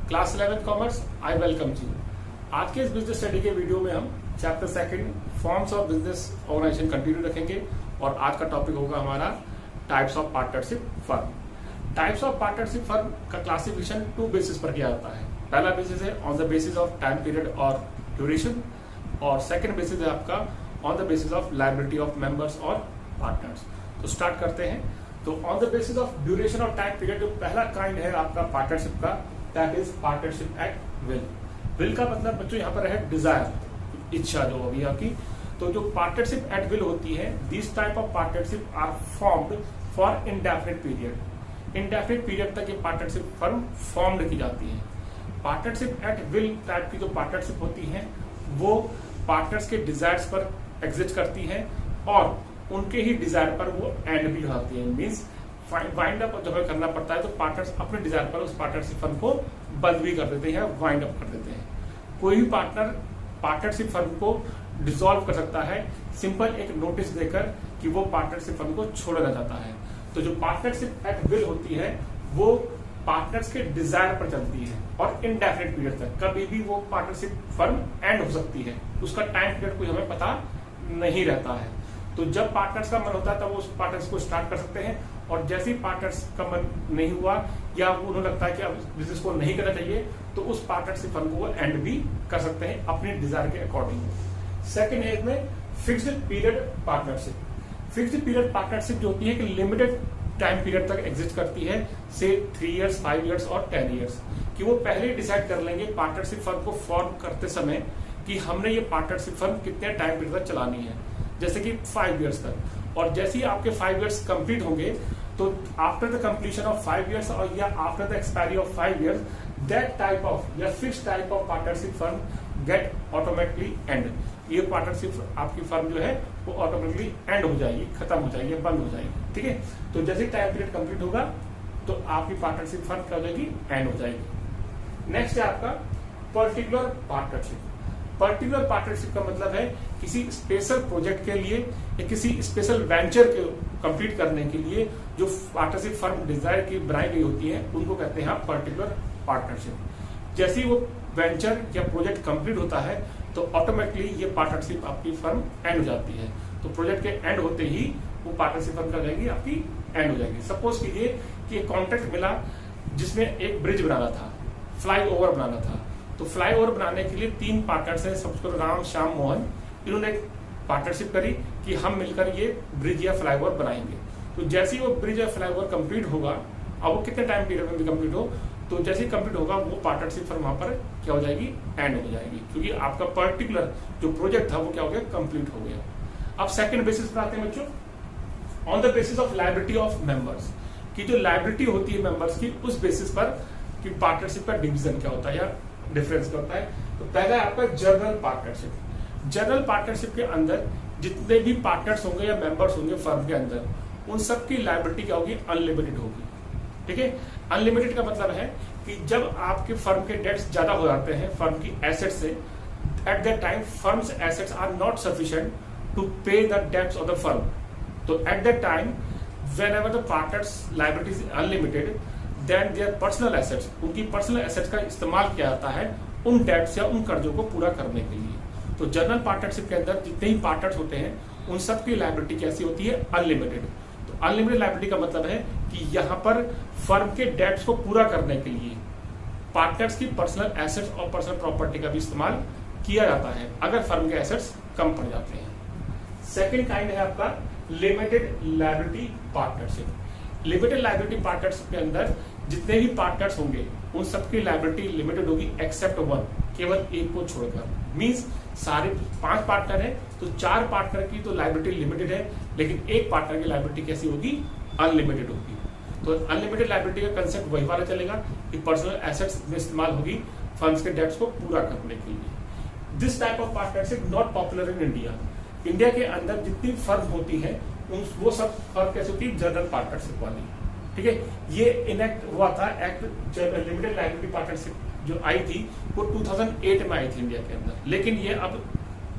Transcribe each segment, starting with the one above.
Class 11 commerce I welcome you. आज के इस बिजनेस स्टडी के वीडियो में हम chapter second forms of business organization continue रखेंगे और आज का टॉपिक होगा हमारा types of partnership firm. Types of partnership firm का क्लासिफिकेशन 2 बेसिस पर किया जाता है। पहला बेसिस है on the basis of time period और ड्यूरेशन, और सेकंड बेसिस है आपका on the basis of liability of members और पार्टनर्स। तो स्टार्ट करते हैं। तो on the basis of duration और टाइम पीरियड जो पहला काइंड है आपका पार्टनरशिप का, that is partnership at will. Will का मतलब बच्चों यहाँ पर है डिजायर, इच्छा जो होगी आपकी। तो जो पार्टनरशिप एट विल होती है, this type of partnership are formed for indefinite period. Indefinite period तक ये पार्टनरशिप फर्म फॉर्म्ड की जाती है। पार्टनरशिप एट विल टाइप की जो पार्टनरशिप होती है वो पार्टनर्स के डिजायर्स पर एग्जिस्ट करती है और उनके ही डिजायर पर वो एंड भी होती है। मीन्स वाइंड अप जब करना पड़ता है तो पार्टनर्स अपने डिजायर पर उस पार्टनरशिप फर्म को बंद भी कर देते हैं, वाइंड अप कर देते हैं। कोई भी पार्टनर पार्टनरशिप फर्म को डिसॉल्व कर सकता है सिंपल एक नोटिस देकर कि वो पार्टनरशिप फर्म को छोड़ना चाहता है। तो जो पार्टनरशिप एट विल होती है वो पार्टनर्स के डिजायर पर चलती है और इनडेफिनिट पीरियड तक। कभी भी वो पार्टनरशिप फर्म एंड हो सकती है, उसका टाइम पीरियड कोई हमें पता नहीं रहता है। तो जब पार्टनर्स का मन होता है तब वो उस पार्टनर्स को स्टार्ट कर सकते हैं, और जैसे ही पार्टनर्स का मन नहीं हुआ या उन्हें लगता है कि अब बिजनेस को नहीं करना चाहिए तो उस पार्टनरशिप फर्म को वो एंड भी कर सकते हैं अपने डिजायर के अकॉर्डिंग। सेकेंड है इसमें fixed period partnership. Fixed period partnership जो होती है कि लिमिटेड टाइम पीरियड तक एग्जिस्ट करती है, से 3 इयर्स, 5 इयर्स और 10 इयर्स, कि वो पहले ही डिसाइड कर लेंगे पार्टनरशिप फर्म को फॉर्म करते समय कि हमने ये पार्टनरशिप फर्म कितने टाइम पीरियड तक चलानी है, जैसे कि 5 इयर्स तक। और जैसे ही आपके 5 इयर्स कंप्लीट होंगे तो after the completion of 5 years और या after the expiry of 5 years, that type of या fix type of partnership firm get automatically end. ये पार्टनरशिप आपकी फर्म जो है वो ऑटोमेटिकली एंड हो जाएगी, खत्म हो जाएगी, बंद हो जाएगी। ठीक है, तो जैसे टाइम पीरियड कंप्लीट होगा तो आपकी पार्टनरशिप फर्म क्या हो जाएगी, एंड हो जाएगी। नेक्स्ट है आपका पर्टिकुलर पार्टनरशिप। पर्टिकुलर पार्टनरशिप का मतलब है किसी स्पेशल प्रोजेक्ट के लिए या किसी स्पेशल वेंचर के कंप्लीट करने के लिए जो पार्टनरशिप फर्म डिजायर की बनाई गई होती है उनको कहते हैं पर्टिकुलर पार्टनरशिप। जैसे ही वो वेंचर या प्रोजेक्ट कंप्लीट होता है तो ऑटोमेटिकली ये पार्टनरशिप आपकी फर्म एंड हो जाती है। तो प्रोजेक्ट के एंड होते ही वो पार्टनरशिप फर्म कर जाएगी आपकी एंड हो जाएगी। सपोज कीजिए कि एक कॉन्ट्रैक्ट मिला जिसमें एक ब्रिज बनाना था, फ्लाई ओवर बनाना था। तो फ्लाई ओवर बनाने के लिए 3 पार्टनर्स हैं, सबको राम, श्याम, मोहन। इन्होंने एक पार्टनरशिप करी कि हम मिलकर ये ब्रिज या फ्लाई ओवर बनाएंगे। तो जैसे ही वो ब्रिज या फ्लाई ओवर कंप्लीट होगा, अब वो कितने टाइम पीरियड में भी कंप्लीट हो, तो जैसे ही कंप्लीट होगा वो पार्टनरशिप फर्म वहां पर क्या हो जाएगी, एंड हो जाएगी, क्योंकि आपका पर्टिकुलर जो प्रोजेक्ट था वो क्या हो गया, कंप्लीट हो गया। अब सेकंड बेसिस पर आते हैं बच्चों, on the basis of liability of members, की जो लायबिलिटी होती है मेंबर्स की, उस बेसिस पर कि पार्टनरशिप का डिवीजन क्या होता है या डिफरेंस क्या होता है। तो पहला है आपका जनरल पार्टनरशिप। जनरल पार्टनरशिप के अंदर जितने भी पार्टनर्स होंगे या मेंबर्स होंगे फर्म के अंदर, उन सबकी लायबिलिटी क्या होगी, अनलिमिटेड होगी। ठीक है, अनलिमिटेड का मतलब है कि जब आपके फर्म के डेट्स ज्यादा हो जाते हैं फर्म की एसेट से, at that time firms assets are not sufficient to pay the debts of the firm. तो at that time whenever the partners liability is unlimited, then their personal assets, उनकी personal assets का इस्तेमाल किया जाता है उन dates या उन कर्जों को पूरा करने के लिए। तो जनरल पार्टनरशिप के अंदर जितने ही पार्टनर्स होते हैं उन सबकी लायबिलिटी कैसी होती है, अनलिमिटेड। तो अनलिमिटेड लायबिलिटी का मतलब है कि यहाँ पर फर्म के डेट्स को पूरा करने के लिए पार्टनर्स की पर्सनल एसेट्स और पर्सनल प्रॉपर्टी का भी इस्तेमाल किया जाता है अगर फर्म के एसेट्स कम पड़ जाते हैं। सेकेंड काइंड है आपका limited liability partnership. Limited liability partnership के अंदर जितने भी पार्टनर्स होंगे उन सबकी लायबिलिटी लिमिटेड होगी एक्सेप्ट 1, केवल एक को छोड़कर। मींस सारे 5 पार्टनर हैं तो 4 पार्टनर की तो लायबिलिटी लिमिटेड है, लेकिन एक पार्टनर की लायबिलिटी कैसी होगी, अनलिमिटेड होगी। तो अनलिमिटेड लायबिलिटी का कंसेप्ट वही वाला चलेगा कि पर्सनल एसेट्स में इस्तेमाल होगी फर्म्स के डेट्स को पूरा करने के लिए। This type of partnership not popular in India. India के अंदर जितनी फर्म होती है वो सब फर्म कैसे होती है, जनरल पार्टनरशिप वाली। ठीक है, ये इनेक्ट हुआ था एक्ट लिमिटेड लायबिलिटी पार्टनरशिप जो आई थी वो 2008 में आई थी इंडिया के अंदर, लेकिन ये अब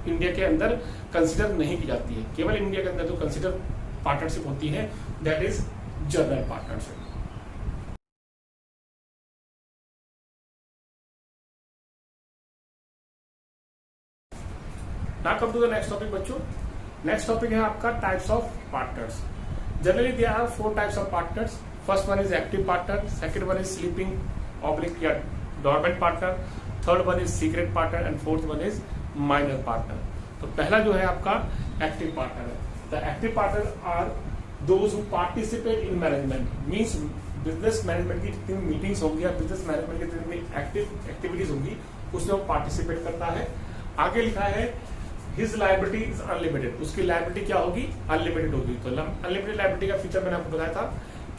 इंडिया के अंदर कंसिडर नहीं की जाती है। केवल इंडिया के अंदर जो कंसिडर पार्टनरशिप होती है that is general partnership. Now come to the next topic बच्चों। नेक्स्ट टॉपिक है आपका types of partners. Generally there are 4 types of partners. First one is active partner, second one is sleeping oblique या dormant partner, third one is secret partner and fourth one is minor partner. तो पहला जो है आपका active partner है। The active partner are those who participate in management, means business management की जितनी meetings होंगी या बिजनेस मैनेजमेंट की जितनी एक्टिविटीज होंगी उसमें वो पार्टिसिपेट करता है। आगे लिखा है हिज लायबिलिटी इज अनलिमिटेड, उसकी लायबिलिटी क्या होगी? अनलिमिटेड होगी। तो अनलिमिटेड लायबिलिटी का फीचर मैंने आपको बताया था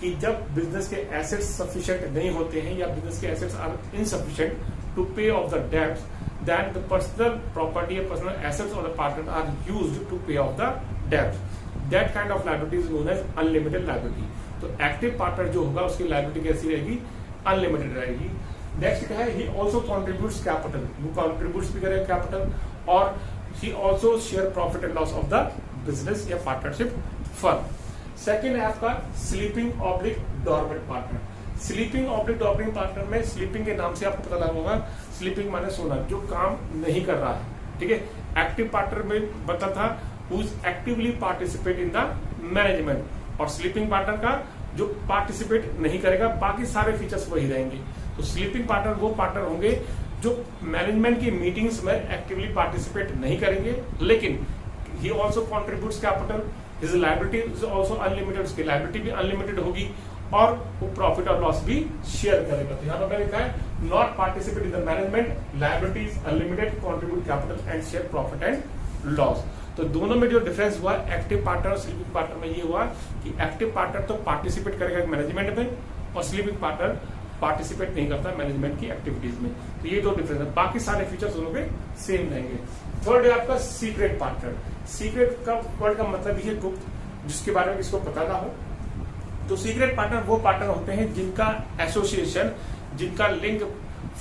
कि जब बिजनेस के एसेट्स सफिशिएंट नहीं होते हैं या बिजनेस के एसेट्स आर इनसफिशिएंट टू पे of the debts, then the personal property or personal assets of the partner are used to pay off the debt. That kind of liability is known as unlimited liability. तो active partner जो होगा उसकी liability कैसी रहेगी? Unlimited रहेगी। Next क्या है? He also contributes capital, वो कॉन्ट्रीब्यूट्स भी करेगा कैपिटल, और he also share profit and loss of the business या पार्टनरशिप फर्म। सेकेंड है आपका sleeping oblique dormant partner. Sleeping oblique dormant partner में स्लीपिंग के नाम से आपको पता लगा होगा, स्लीपिंग माने सोना, जो काम नहीं कर रहा है। ठीक है, एक्टिव पार्टनर में बता था who is actively participate in the management, और स्लीपिंग पार्टनर का जो पार्टिसिपेट नहीं करेगा, बाकी सारे फीचर्स वही रहेंगे। तो स्लीपिंग पार्टनर वो पार्टनर होंगे जो मैनेजमेंट की मीटिंग्स में एक्टिवली पार्टिसिपेट नहीं करेंगे, लेकिन he also contributes capital, his liability is also unlimited, उसकी लायबिलिटी भी अनलिमिटेड होगी, और वो प्रॉफिट और लॉस भी शेयर करेगा। तो यहाँ पर लिखा है not participate in the management, liabilities unlimited, contribute capital and share profit and loss. तो दोनों में जो डिफरेंस हुआ एक्टिव पार्टनर और स्लीपिंग पार्टनर में ये हुआ कि एक्टिव पार्टनर तो पार्टिसिपेट करेगा मैनेजमेंट में, और स्लीपिंग पार्टनर पार्टिसिपेट नहीं करता मैनेजमेंट की एक्टिविटीज में। तो ये दो डिफरेंस है, बाकी सारे फीचर्स दोनों के सेम रहेंगे। थर्ड है आपका सीक्रेट पार्टनर। सीक्रेट का वर्ड का मतलब ये गुप्त, जिसके बारे में किसको पता ना हो। तो सीक्रेट पार्टनर वो पार्टनर होते हैं जिनका एसोसिएशन, जिनका लिंक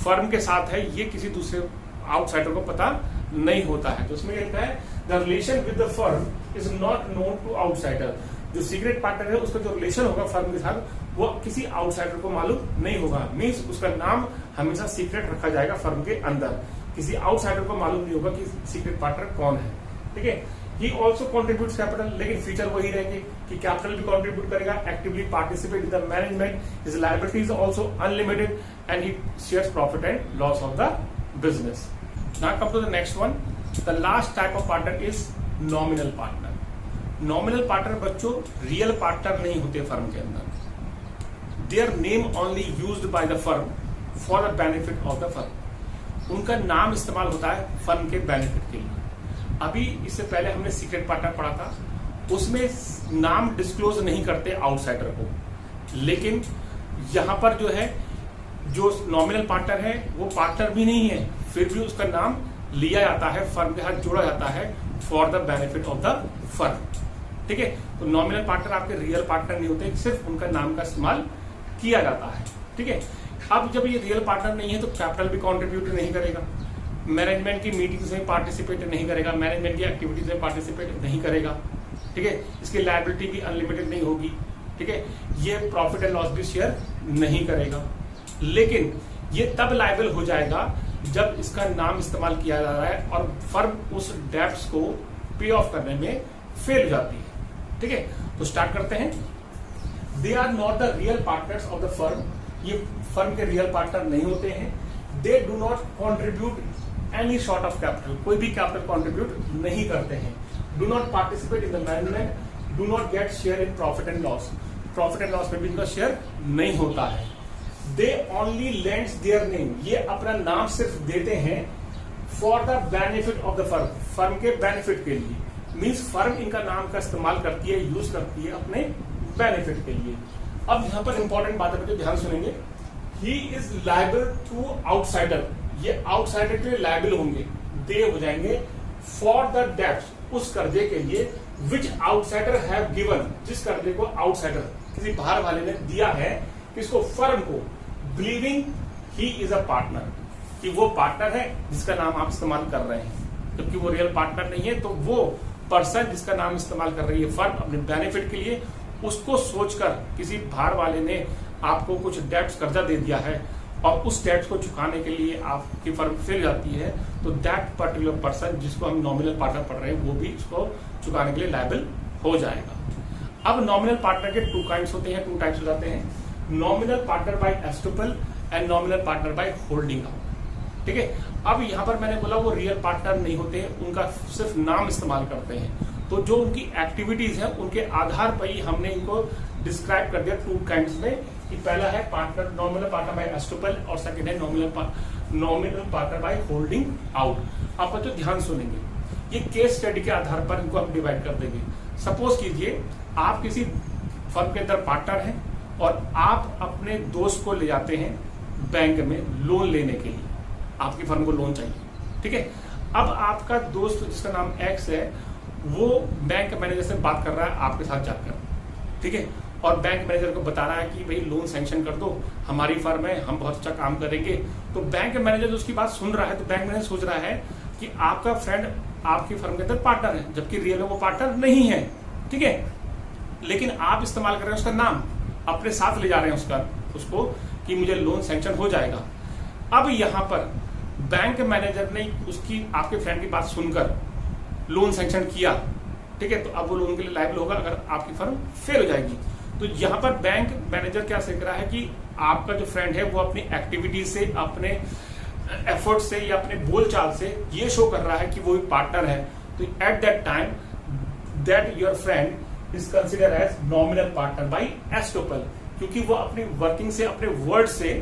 फर्म के साथ है, ये किसी दूसरे आउटसाइडर को पता नहीं होता है। तो उसमें लिखा है the relation with the firm is not known to outsider. जो सीक्रेट पार्टनर है उसका जो रिलेशन होगा फर्म के साथ वो किसी आउटसाइडर को मालूम नहीं होगा, मीन्स उसका नाम हमेशा सीक्रेट रखा जाएगा फर्म के अंदर, किसी आउटसाइडर को मालूम नहीं होगा कि सीक्रेट पार्टनर कौन है। ठीक है, ही ऑल्सो कॉन्ट्रीब्यूट कैपिटल, लेकिन फीचर वही रहेंगे कि कैपिटल भी कॉन्ट्रीब्यूट करेगा, actively participate in the management, his liability is also unlimited and he shares profit and loss of the business. Now come to the next one. The last type of partner is nominal partner. Nominal partner बच्चों real partner नहीं होते firm के अंदर, their name only used by the firm for the benefit of the firm. उनका नाम इस्तेमाल होता है फर्म के बेनिफिट के लिए। अभी इससे पहले हमने सीक्रेट पार्टनर पढ़ा था, उसमें नाम डिस्क्लोज नहीं करते आउटसाइडर को, लेकिन यहां पर जो है जो नॉमिनल पार्टनर है वो पार्टनर भी नहीं है, फिर भी उसका नाम लिया जाता है, फर्म के साथ जोड़ा जाता है for the benefit of the firm. ठीक है, तो नॉमिनल पार्टनर आपके रियल पार्टनर नहीं होते, सिर्फ उनका नाम का इस्तेमाल किया जाता है। ठीक है, अब जब ये रियल पार्टनर नहीं है तो कैपिटल भी कॉन्ट्रीब्यूट नहीं करेगा, मैनेजमेंट की मीटिंग्स में पार्टिसिपेट नहीं करेगा, मैनेजमेंट की एक्टिविटीज में पार्टिसिपेट नहीं करेगा। ठीक है, इसकी लायबिलिटी भी अनलिमिटेड नहीं होगी। ठीक है, ये प्रॉफिट एंड लॉस भी शेयर नहीं करेगा, लेकिन ये तब लायबल हो जाएगा जब इसका नाम इस्तेमाल किया जा रहा है और फर्म उस डेब्ट्स को पे ऑफ करने में फेल हो जाती है। ठीक है, तो स्टार्ट करते हैं। They are not the real partners of the firm, ये फर्म के रियल पार्टनर नहीं होते हैं। They do not contribute any sort of capital, कोई भी कैपिटल कॉन्ट्रीब्यूट नहीं करते हैं। Do not participate in the management, do not get share in profit and loss, profit and loss में भी इनका शेयर नहीं होता है। They only lends their name, ये अपना नाम सिर्फ देते हैं for the benefit of the firm, firm के बेनिफिट के लिए, मीन्स फर्म इनका नाम का इस्तेमाल करती है, यूज करती है अपने बेनिफिट के लिए। अब यहां पर इंपॉर्टेंट बात है, ध्यान सुनेंगे। He is liable to outsider, ये आउटसाइडर के लिए लायबल होंगे, दे हो जाएंगे फॉर द डेब्ट्स, उस कर्जे के लिए विच आउटसाइडर हैव गिवन, जिस कर्जे को आउटसाइडर किसी बाहर वाले ने दिया है, किसको? फर्म को, believing he is a partner, कि वो पार्टनर है जिसका नाम आप इस्तेमाल कर रहे हैं, जबकि वो रियल पार्टनर नहीं है। तो वो पर्सन जिसका नाम इस्तेमाल कर रही है फर्म अपने बेनिफिट के लिए, उसको सोचकर किसी बाहर वाले ने आपको कुछ डेब्ट्स कर्जा दे दिया है और उस डेट को चुकाने के लिए आपकी फर्म फेल जाती है, तो दैट पर्टिकुलर पर्सन जिसको हम नॉमिनल पार्टनर पढ़ रहे हैं वो भी इसको चुकाने के लिए लायबल हो जाएगा। अब नॉमिनल पार्टनर के टू टाइप्स हो जाते हैं, nominal partner by estoppel and nominal partner by holding out. ठीक है, अब यहाँ पर मैंने बोला वो रियल पार्टनर नहीं होते हैं, उनका सिर्फ नाम इस्तेमाल करते हैं। तो जो उनकी एक्टिविटीज है उनके आधार पर ही हमने इनको डिस्क्राइब कर दिया टू काइंड्स में, कि पहला है पार्टनर नॉमिनल पार्टनर बाय एस्टुपल और सेकंड है nominal partner by holding out. आप बच्चों ध्यान सुनेंगे, ये केस स्टडी के आधार पर इनको हम डिवाइड कर देंगे। सपोज कीजिए आप किसी फर्म के अंदर पार्टनर हैं और आप अपने दोस्त को ले जाते हैं बैंक में लोन लेने के लिए, आपकी फर्म को लोन चाहिए। ठीक है, अब आपका दोस्त जिसका नाम एक्स है वो बैंक मैनेजर से बात कर रहा है आपके साथ जाकर। ठीक है, और बैंक मैनेजर को बता रहा है कि भाई लोन सैंक्शन कर दो, हमारी फर्म है, हम बहुत अच्छा काम करेंगे। तो बैंक मैनेजर उसकी बात सुन रहा है, तो बैंक मैनेजर सोच रहा है कि आपका फ्रेंड आपकी फर्म के अंदर पार्टनर है, जबकि रियल में वो पार्टनर नहीं है। ठीक है, लेकिन आप इस्तेमाल कर रहे हैं उसका नाम, अपने साथ ले जा रहे हैं उसको कि मुझे लोन सैंक्शन हो जाएगा। अब यहाँ पर बैंक मैनेजर ने उसकी आपके फ्रेंड की बात सुनकर लोन सैंक्शन किया। ठीक है, तो अब वो लोन के लिए लायबल होगा अगर आपकी फर्म फेल हो जाएगी। तो यहाँ पर बैंक मैनेजर क्या सीख रहा है कि आपका जो फ्रेंड है वो अपनी एक्टिविटी से, अपने एफर्ट से या अपने बोलचाल से ये शो कर रहा है कि वो एक पार्टनर है। तो at that time that your friend is consider as nominal partner by estoppel, क्योंकि वो अपनी वर्किंग से, अपने वर्ड से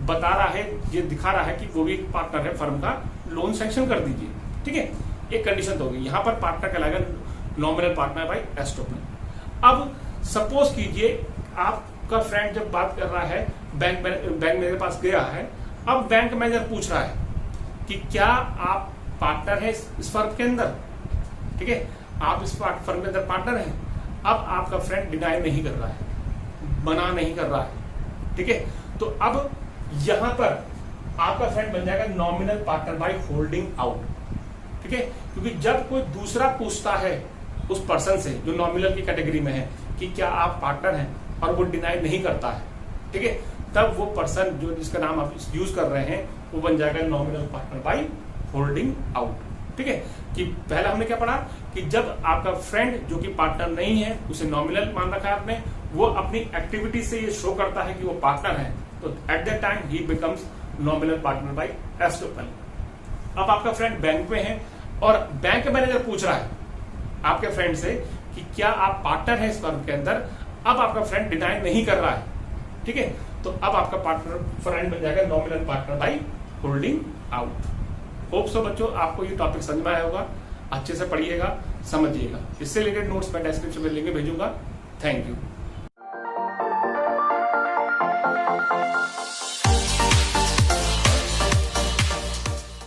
बता रहा है, ये दिखा रहा है कि वो भी एक पार्टनर है फर्म का, लोन सैंक्शन कर दीजिए। ठीक है, एक कंडीशन तो होगी, यहाँ पर पार्टनर कहलाएगा नॉमिनल पार्टनर बाय एस्टुपल। अब सपोज कीजिए आपका फ्रेंड जब बात कर रहा है बैंक मैनेजर के पास गया है, अब बैंक मैनेजर पूछ रहा है कि क्या आप पार्टनर है इस फर्म के अंदर। ठीक है, आप इस फर्म के अंदर पार्टनर हैं। अब आपका फ्रेंड डिनाई नहीं कर रहा है, मना नहीं कर रहा है। ठीक है, तो अब यहां पर आपका फ्रेंड बन जाएगा nominal partner by holding out. ठीक है, क्योंकि जब कोई दूसरा पूछता है उस पर्सन से जो नॉमिनल की कैटेगरी में है कि क्या आप पार्टनर हैं, और वो डिनाई नहीं करता है, ठीक है, तब वो पर्सन जो जिसका नाम आप यूज कर रहे हैं वो बन जाएगा nominal partner by holding out. ठीक है, कि पहला हमने क्या पढ़ा कि जब आपका फ्रेंड जो कि पार्टनर नहीं है, उसे नॉमिनल मान रखा है आपने, वो अपनी एक्टिविटी से ये शो करता है कि वो पार्टनर है, तो at that time he becomes nominal partner by estoppel. अब आपका फ्रेंड बैंक में है और बैंक मैनेजर पूछ रहा है आपके फ्रेंड से कि क्या आप पार्टनर हैं इस फर्म के अंदर। अब आपका फ्रेंड डिनाई नहीं कर रहा है। ठीक है, तो अब आपका पार्टनर फ्रेंड बन जाएगा nominal partner by holding out. Hope so बच्चों आपको ये टॉपिक समझ में आया होगा, अच्छे से पढ़िएगा, समझिएगा। इससे रिलेटेड नोट्स मैं डिस्क्रिप्शन में लिंक भेजूंगा। Thank you.